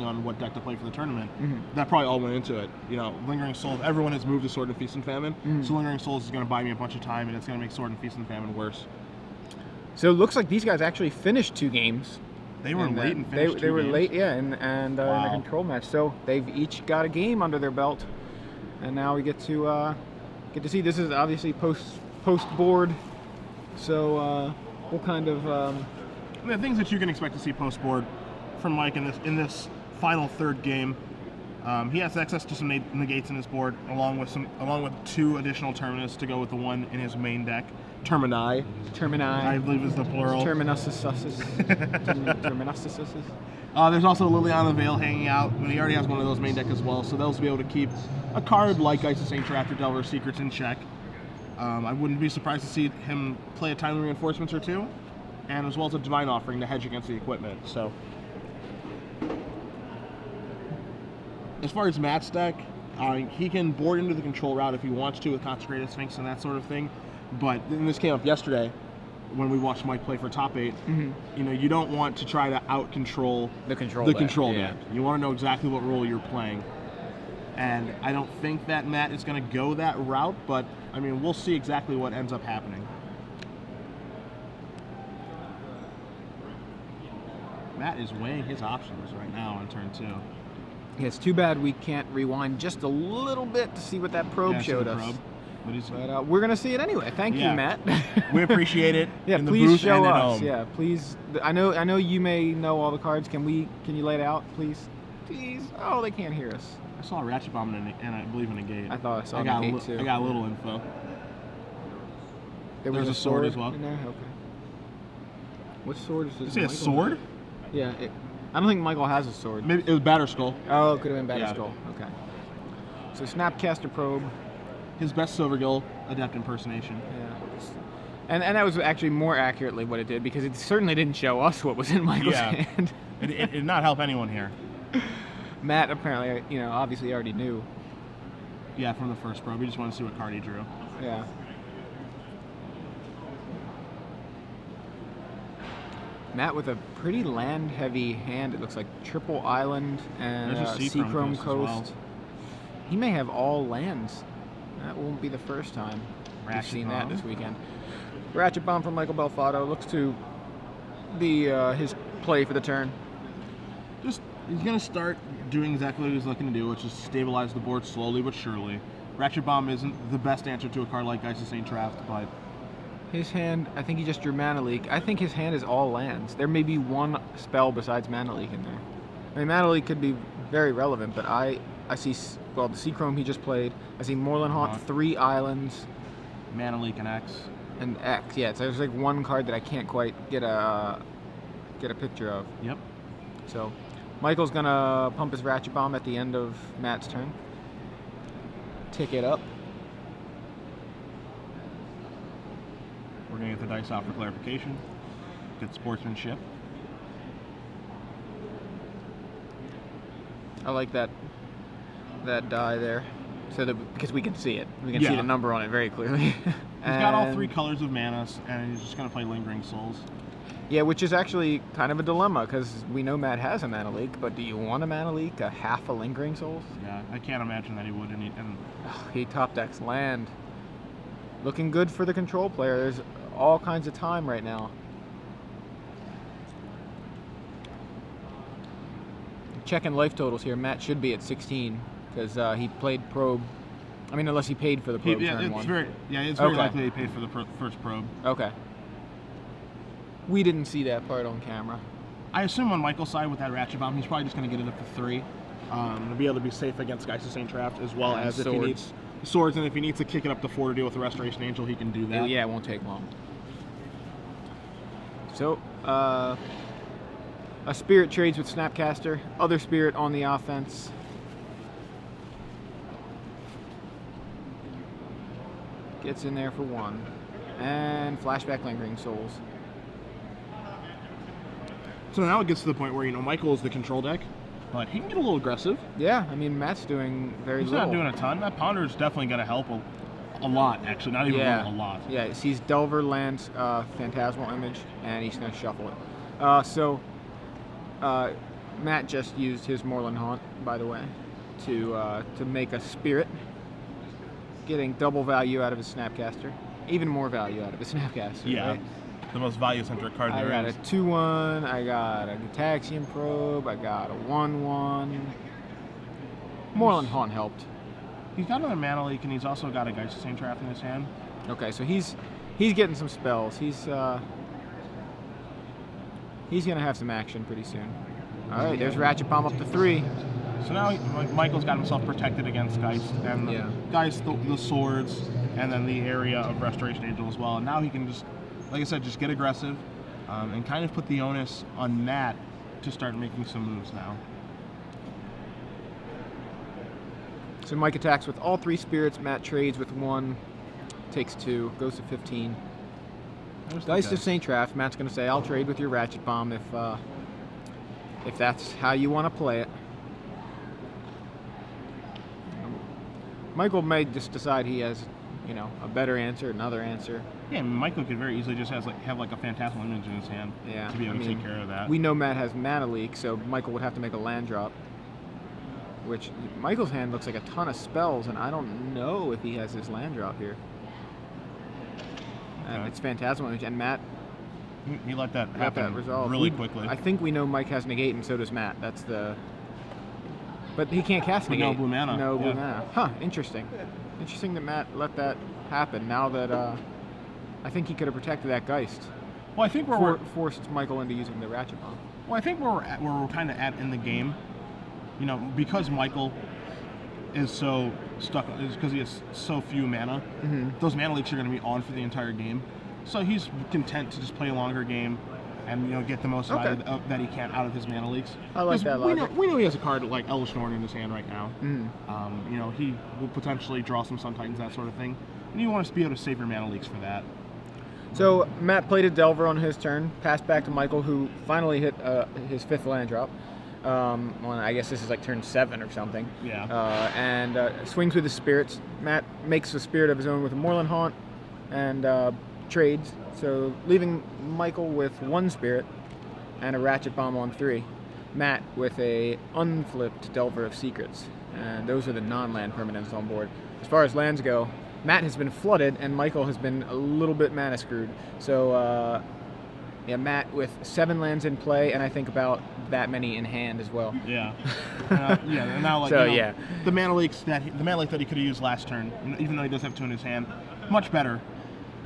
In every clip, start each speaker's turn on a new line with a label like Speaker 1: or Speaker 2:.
Speaker 1: on what deck to play for the tournament. That probably all went into it. You know, Lingering Souls, everyone has moved to Sword and Feast and Famine, so Lingering Souls is going to buy me a bunch of time, and it's going to make Sword and Feast and Famine worse.
Speaker 2: So it looks like these guys actually finished 2 games.
Speaker 1: They were late and finished
Speaker 2: They were
Speaker 1: games.
Speaker 2: late, yeah, and in the control match. So they've each got a game under their belt, and now we get to see. This is obviously post board, so what kind of
Speaker 1: the things that you can expect to see post board from Mike in this final third game. He has access to some negates in his board, along with 2 additional Terminus to go with the one in his main deck. Termini, I believe is the plural.
Speaker 2: Terminus's.
Speaker 1: There's also Liliana Vale hanging out. He already has one of those main deck as well, so they'll be able to keep a card like Isis Saint-Traft or Delver Secrets in check. I wouldn't be surprised to see him play a Timely Reinforcements or 2, and as well as a Divine Offering to hedge against the equipment. So, as far as Matt's deck, he can board into the control route if he wants to with Consecrated Sphinx and that sort of thing. But this came up yesterday when we watched Mike play for top 8. You know, you don't want to try to out control
Speaker 2: the control
Speaker 1: deck. You want to know exactly what role you're playing. And I don't think that Matt is going to go that route, but I mean, we'll see exactly what ends up happening. Matt is weighing his options right now on turn 2.
Speaker 2: Yeah, it's too bad we can't rewind just a little bit to see what that probe showed us. But we're gonna see it anyway. Thank you, Matt.
Speaker 1: We appreciate it.
Speaker 2: Yeah,
Speaker 1: in
Speaker 2: please
Speaker 1: the booth
Speaker 2: show
Speaker 1: and at
Speaker 2: us.
Speaker 1: home.
Speaker 2: Yeah, please. I know you may know all the cards. Can you lay it out, please? Please. Oh, they can't hear us.
Speaker 1: I saw a Ratchet Bomb and I believe in a gate.
Speaker 2: I thought I saw a gate too.
Speaker 1: I got a little info.
Speaker 2: There's
Speaker 1: a sword as well.
Speaker 2: In there? Okay. What sword is this?
Speaker 1: Is it a sword?
Speaker 2: Yeah. I don't think Michael has a sword.
Speaker 1: Maybe it was Batterskull.
Speaker 2: Oh, it could have been Batterskull. Okay. So Snapcaster Probe.
Speaker 1: His best Silvergill Adept Impersonation.
Speaker 2: Yeah. And that was actually more accurately what it did, because it certainly didn't show us what was in Michael's hand.
Speaker 1: It did not help anyone here.
Speaker 2: Matt apparently, you know, obviously already knew.
Speaker 1: Yeah, from the first probe. We just want to see what card he drew.
Speaker 2: Yeah. Matt with a pretty land-heavy hand. It looks like triple island and Seachrome Coast.
Speaker 1: Well.
Speaker 2: He may have all lands. That won't be the first time we've seen
Speaker 1: Bomb.
Speaker 2: that this weekend. Ratchet Bomb from Michael Belfatto looks to be his play for the turn.
Speaker 1: He's going to start doing exactly what he's looking to do, which is stabilize the board slowly but surely. Ratchet Bomb isn't the best answer to a card like Isis Saint-Traft, but
Speaker 2: his hand, I think he just drew Mana Leak. I think his hand is all lands. There may be one spell besides Mana Leak in there. I mean, Mana Leak could be very relevant, but I see, well, the Seachrome he just played. I see Moorland Haunt, 3 islands.
Speaker 1: Mana Leak and X.
Speaker 2: And X, yeah. So there's like one card that I can't quite get a picture of.
Speaker 1: Yep.
Speaker 2: So Michael's gonna pump his Ratchet Bomb at the end of Matt's turn. Tick it up.
Speaker 1: We're going to get the dice out for clarification. Good sportsmanship.
Speaker 2: I like that die there, so that because we can see it, we can see the number on it very clearly.
Speaker 1: He's got all 3 colors of mana, and he's just going to play Lingering Souls.
Speaker 2: Yeah, which is actually kind of a dilemma, because we know Matt has a Mana Leak, but do you want a Mana Leak, a half a Lingering Souls?
Speaker 1: Yeah, I can't imagine that he would.
Speaker 2: He top decks land. Looking good for the control player. There's all kinds of time right now. Checking life totals here. Matt should be at 16 because he played probe. I mean, unless he paid for the probe turn one.
Speaker 1: It's very likely he paid for the first probe.
Speaker 2: Okay. We didn't see that part on camera.
Speaker 1: I assume on Michael's side with that Ratchet Bomb, he's probably just going to get it up to 3 to be able to be safe against Isis Saint-Traft, as well as if he needs swords, and if he needs to kick it up to 4 to deal with the Restoration Angel, he can do that.
Speaker 2: Yeah, it won't take long. So, a Spirit trades with Snapcaster, other Spirit on the offense. Gets in there for 1. And Flashback Lingering Souls.
Speaker 1: So now it gets to the point where, you know, Michael is the control deck, but he can get a little aggressive.
Speaker 2: Yeah, I mean, Matt's doing very little.
Speaker 1: He's not doing a ton. That Ponder is definitely going to help a lot, actually. Not even a lot.
Speaker 2: Yeah, he sees Delver lands Phantasmal Image, and he's going to shuffle it. Matt just used his Moorland Haunt, by the way, to make a Spirit, getting double value out of his Snapcaster, even more value out of his Snapcaster.
Speaker 1: Yeah,
Speaker 2: right?
Speaker 1: the most value-centric card there is.
Speaker 2: I got a 2/1, I got a Gataxian Probe, I got a 1/1. Moorland Haunt helped.
Speaker 1: He's got another Mana Leak, and he's also got a Geist of St. Traff in his hand.
Speaker 2: Okay, so he's getting some spells. He's gonna have some action pretty soon. All right, there's Ratchet Bomb up to 3.
Speaker 1: So now Michael's got himself protected against Geist, and Geist, the swords, and then the area of Restoration Angel as well. And now he can just, like I said, just get aggressive and kind of put the onus on Matt to start making some moves now.
Speaker 2: So Mike attacks with all 3 spirits. Matt trades with 1, takes 2, goes to 15. Geist of St. Traff. Matt's going to say, "I'll trade with your Ratchet Bomb if that's how you want to play it." Michael may just decide he has, a better answer, another answer.
Speaker 1: Yeah, I mean, Michael could very easily just have like a Phantasmal Image in his hand to be able to take care of that.
Speaker 2: We know Matt has Mana Leak, so Michael would have to make a land drop. Which Michael's hand looks like a ton of spells, and I don't know if he has his land drop here. And it's Phantasmal Image, and Matt
Speaker 1: he let that happen really quickly.
Speaker 2: I think we know Mike has Negate, and so does Matt. But he can't cast Negate.
Speaker 1: No blue mana.
Speaker 2: No blue mana. Huh, interesting. Interesting that Matt let that happen, now that I think he could have protected that Geist.
Speaker 1: Well, I think
Speaker 2: forced Michael into using the Ratchet Bomb.
Speaker 1: Well, I think where we're kind of at in the game, because Michael is so stuck, is because he has so few mana, those Mana Leaks are going to be on for the entire game. So he's content to just play a longer game and get the most that he can out of his Mana Leaks.
Speaker 2: I like that logic.
Speaker 1: We know he has a card like Elvish Norn in his hand right now. He will potentially draw some Sun Titans, that sort of thing. And you want to be able to save your Mana Leaks for that.
Speaker 2: So Matt played a Delver on his turn, passed back to Michael, who finally hit his 5th land drop. I guess this is like turn 7 or something.
Speaker 1: Yeah.
Speaker 2: And swings with his spirits. Matt makes a spirit of his own with a Moorland Haunt and trades. So leaving Michael with 1 spirit and a Ratchet Bomb on 3. Matt with a unflipped Delver of Secrets. And those are the non-land permanents on board. As far as lands go, Matt has been flooded and Michael has been a little bit mana screwed. So Matt with 7 lands in play, and I think about that many in hand as well.
Speaker 1: Yeah. And now the Mana Leak that he could have used last turn, even though he does have 2 in his hand, much better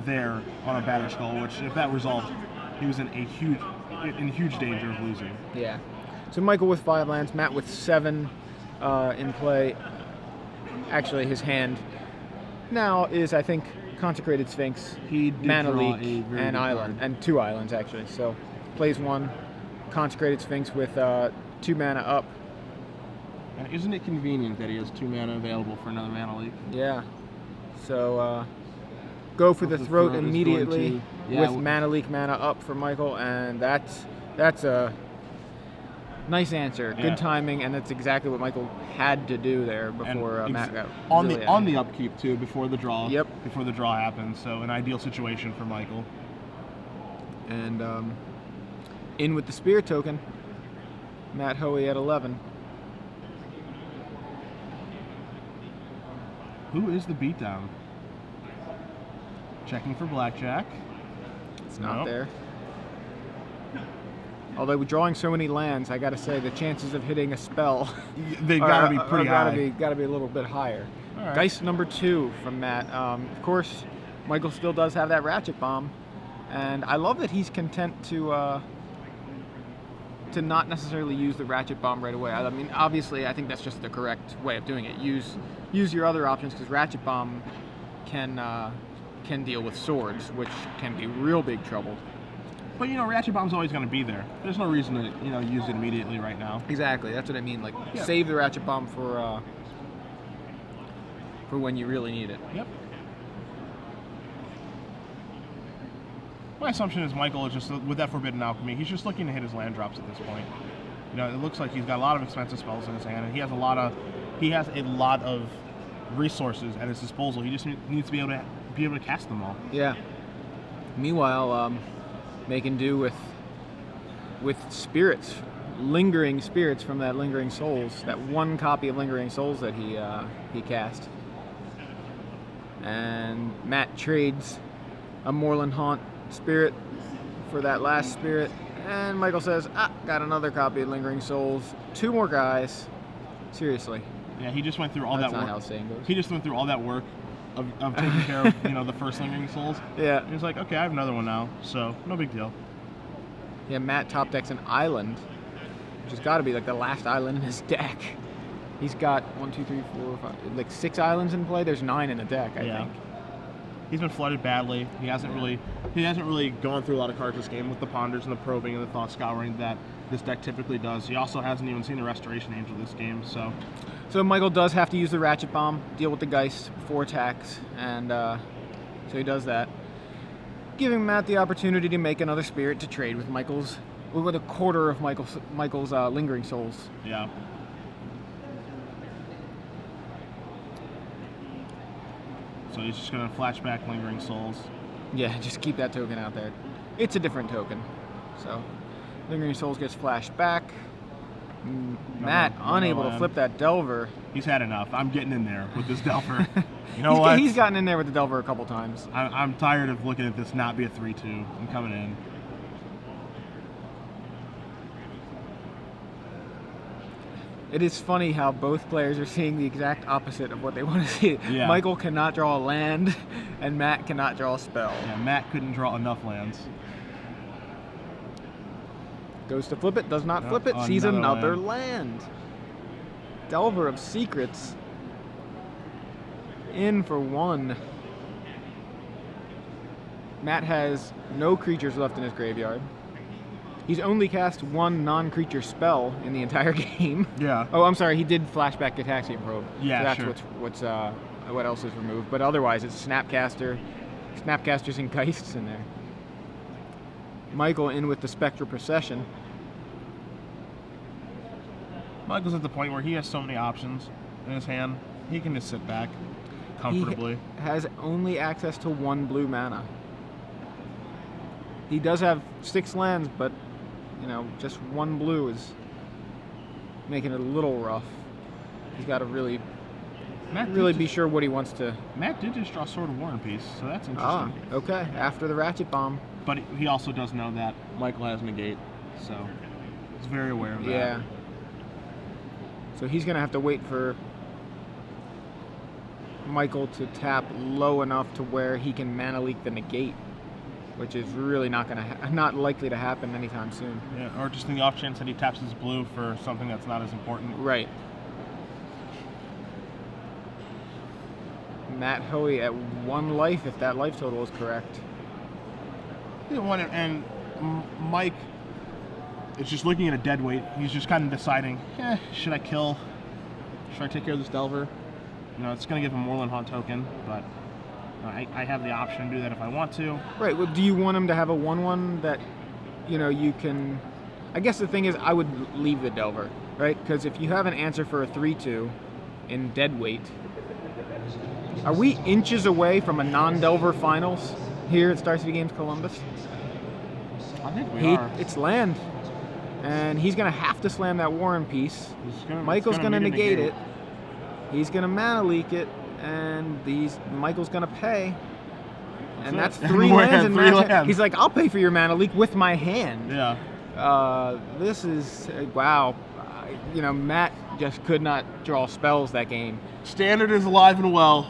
Speaker 1: there on a Batter Skull. Which, if that resolved, he was in huge danger of losing. Yeah.
Speaker 2: So Michael with 5 lands, Matt with 7 in play. Actually, his hand now is, I think, Consecrated Sphinx, Mana Leak, and Island, and 2 islands actually. So plays 1 Consecrated Sphinx with 2 mana up.
Speaker 1: And isn't it convenient that he has 2 mana available for another Mana Leak?
Speaker 2: Yeah. So go for the throat immediately with Mana Leak mana up for Michael, and that's a nice answer. Good timing, and that's exactly what Michael had to do there before Matt got
Speaker 1: on the upkeep too, before the draw.
Speaker 2: Yep.
Speaker 1: Before the draw happened, so an ideal situation for Michael.
Speaker 2: And in with the Spirit token, Matt Hoey at 11.
Speaker 1: Who is the beatdown? Checking for blackjack.
Speaker 2: It's not there. Although we're drawing so many lands, I gotta say the chances of hitting a spell
Speaker 1: they gotta be pretty high.
Speaker 2: Gotta be a little bit higher.
Speaker 1: All right.
Speaker 2: Geist number 2 from Matt. Of course, Michael still does have that Ratchet Bomb, and I love that he's content to not necessarily use the Ratchet Bomb right away. I mean, obviously, I think that's just the correct way of doing it. Use your other options, because Ratchet Bomb can deal with swords, which can be real big trouble.
Speaker 1: But Ratchet Bomb's always going to be there. There's no reason to use it immediately right now.
Speaker 2: Exactly, that's what I mean. Like, save the Ratchet Bomb for when you really need it.
Speaker 1: Yep. My assumption is Michael is just, with that Forbidden Alchemy, he's just looking to hit his land drops at this point. It looks like he's got a lot of expensive spells in his hand, and he has a lot of resources at his disposal. He just needs to be able to cast them all.
Speaker 2: Yeah. Meanwhile, making do with spirits lingering spirits from that Lingering Souls, that one copy of Lingering Souls that he cast. And Matt trades a Moorland Haunt spirit for that last spirit. And Michael says, got another copy of Lingering Souls. 2 more guys. Seriously.
Speaker 1: Yeah, he just went through all
Speaker 2: That's
Speaker 1: that
Speaker 2: not
Speaker 1: work.
Speaker 2: how saying goes.
Speaker 1: He just went through all that work of taking care of, the first Lingering Souls.
Speaker 2: Yeah.
Speaker 1: He was like, okay, I have another one now, so no big deal.
Speaker 2: Yeah, Matt top decks an island, which has got to be like the last island in his deck. He's got 1, 2, 3, 4, 5, like 6 islands in play. There's 9 in the deck, I think.
Speaker 1: He's been flooded badly. He hasn't really gone through a lot of cards this game with the ponders and the probing and the thought scouring that this deck typically does. He also hasn't even seen the Restoration Angel this game, so.
Speaker 2: So Michael does have to use the Ratchet Bomb, deal with the Geist before attacks, and so he does that, giving Matt the opportunity to make another spirit to trade with with a quarter of Michael's Lingering Souls.
Speaker 1: Yeah. So he's just going to flashback Lingering Souls.
Speaker 2: Yeah, just keep that token out there. It's a different token. So, Lingering Souls gets flashed back. Matt, unable to flip that Delver.
Speaker 1: He's had enough. I'm getting in there with this Delver. You know what?
Speaker 2: He's gotten in there with the Delver a couple times.
Speaker 1: I'm tired of looking at this not be a 3-2. I'm coming in.
Speaker 2: It is funny how both players are seeing the exact opposite of what they want to see.
Speaker 1: Yeah.
Speaker 2: Michael cannot draw a land, and Matt cannot draw a spell.
Speaker 1: Yeah, Matt couldn't draw enough lands.
Speaker 2: Goes to flip it, does not flip it, sees another land. Delver of Secrets. In for 1. Matt has no creatures left in his graveyard. He's only cast 1 non-creature spell in the entire game.
Speaker 1: Yeah.
Speaker 2: Oh, I'm sorry. He did flashback Gitaxian Probe.
Speaker 1: Yeah,
Speaker 2: so that's
Speaker 1: sure.
Speaker 2: what else is removed. But otherwise, it's Snapcasters and Geists in there. Michael in with the Spectral Procession.
Speaker 1: Michael's at the point where he has so many options in his hand. He can just sit back comfortably.
Speaker 2: He has only access to 1 blue mana. He does have 6 lands, but just 1 blue is making it a little rough. He's got to really be sure what he wants to.
Speaker 1: Matt did just draw Sword of War and Peace, so that's interesting.
Speaker 2: Okay. After the Ratchet Bomb.
Speaker 1: But he also does know that Michael has negate, so he's very aware of that.
Speaker 2: Yeah. So he's going to have to wait for Michael to tap low enough to where he can mana leak the negate, which is really not likely to happen anytime soon.
Speaker 1: Yeah, or just in the off chance that he taps his blue for something that's not as important.
Speaker 2: Right. Matt Hoey at 1 life, if that life total is correct.
Speaker 1: And Mike is just looking at a dead weight. He's just kind of deciding, should I kill? Should I take care of this Delver? It's going to give him a Moorland Haunt token, but I have the option to do that if I want to.
Speaker 2: Right. Well, do you want him to have a 1/1 that, you can... I guess the thing is, I would leave the Delver, right? Because if you have an answer for a 3/2 in dead weight, are we inches away from a non-Delver finals here at SCG Columbus?
Speaker 1: I think we are.
Speaker 2: It's land. And he's going to have to slam that War and Peace. Michael's going to negate it. He's going to mana leak it. And Michael's going to pay. And that's 3 lands in Matt's. He's like, I'll pay for your mana leak with my hand.
Speaker 1: Yeah.
Speaker 2: This is, wow. Matt just could not draw spells that game.
Speaker 1: Standard is alive and well.